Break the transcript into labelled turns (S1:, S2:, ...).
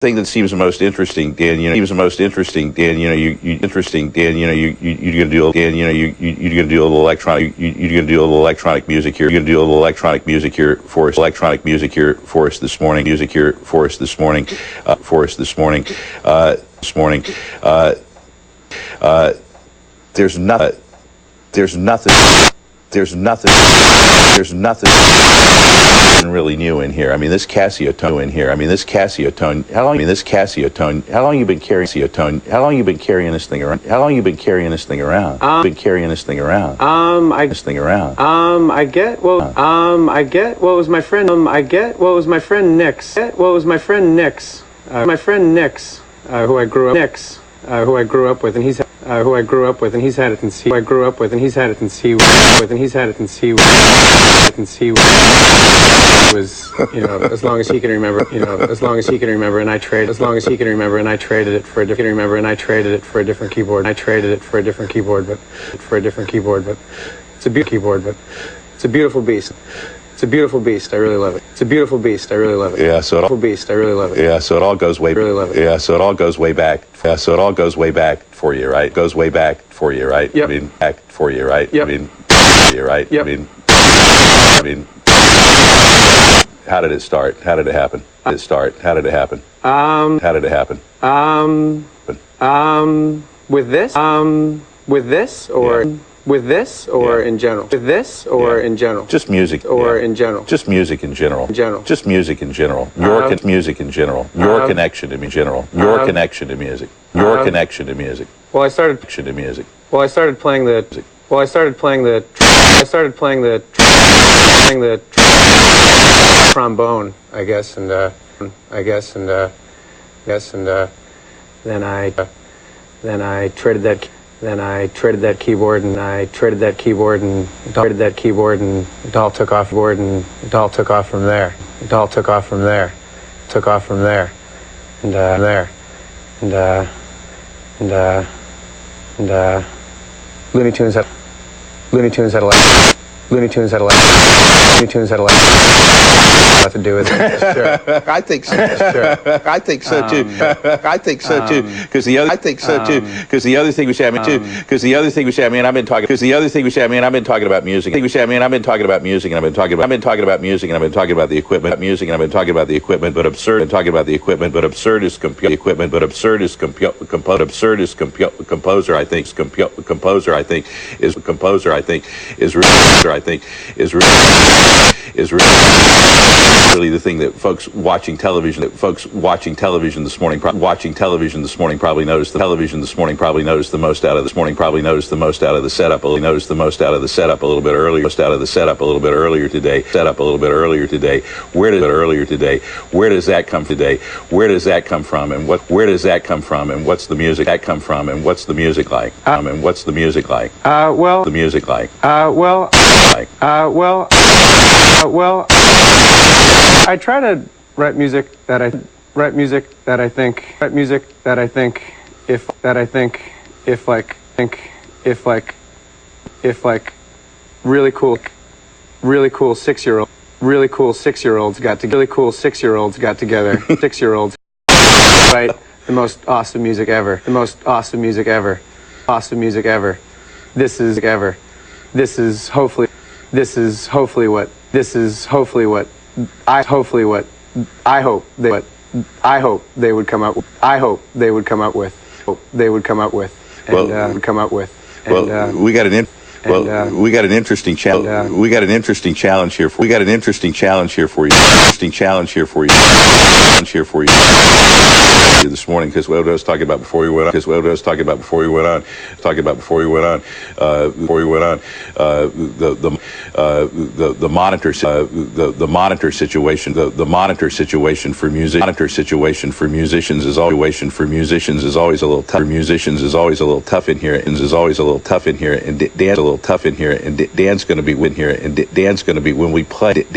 S1: thing that seems the most interesting, Dan, seems the most interesting, Dan, interesting, Dan, you're gonna do, Dan, you're gonna do a little electronic, you're gonna do a little electronic music here, you're gonna do a little electronic music here for us, electronic music here for us this morning, music here for us this morning, this morning, there's nothing, really new in here. I mean, this Casio tone in here. I mean, this Casio tone. How long you been carrying Casio tone? How long you been carrying this thing around? How long you been carrying this thing around? I get what was my friend. Nick's. My friend Nick's, who I grew up with, and he's had it in C. Was, as long as he can remember, and I traded it for a different keyboard. But it's a beautiful beast. It's a beautiful beast. I really love it. Yeah, so it all goes way. Yeah, so it all goes way back. For you, right? Goes way back for you, right?
S2: Yep.
S1: I mean, back for you, right?
S2: Yep.
S1: I mean, how did it start? How did it happen?
S2: With this, or in general? In general?
S1: Just music.
S2: In general?
S1: Just music in general. Just music in general. Your music in general. Your connection to me, general. Your connection to music. Your connection to music.
S2: Well, I started playing the trombone, I guess, and then I traded that keyboard, and it all took off from there. Looney Tunes had a lot to do with it. Sure.
S1: I think so.
S2: Sure.
S1: I think so too. Because the other thing we say, I've been talking about music. I've been talking about music, and I've been talking about the equipment, but absurd is composer. I think is really the thing that folks watching television this morning probably noticed the most out of the setup. Noticed the most out of the setup a little bit earlier. Today. Where does that come today? Where does that come from? And what's the music that come from? And what's the music like?
S2: I try to write music that I think if really cool 6-year-olds got together, 6-year-olds write the most awesome music ever. This is hopefully what I hope they would come up with.
S1: We got an interesting challenge. We got an interesting challenge here for you. This morning, because what I was talking about before we went on. The monitor situation for musicians is always a little tough in here, and Dan's a little tough in here, and Dan's going to be when we play.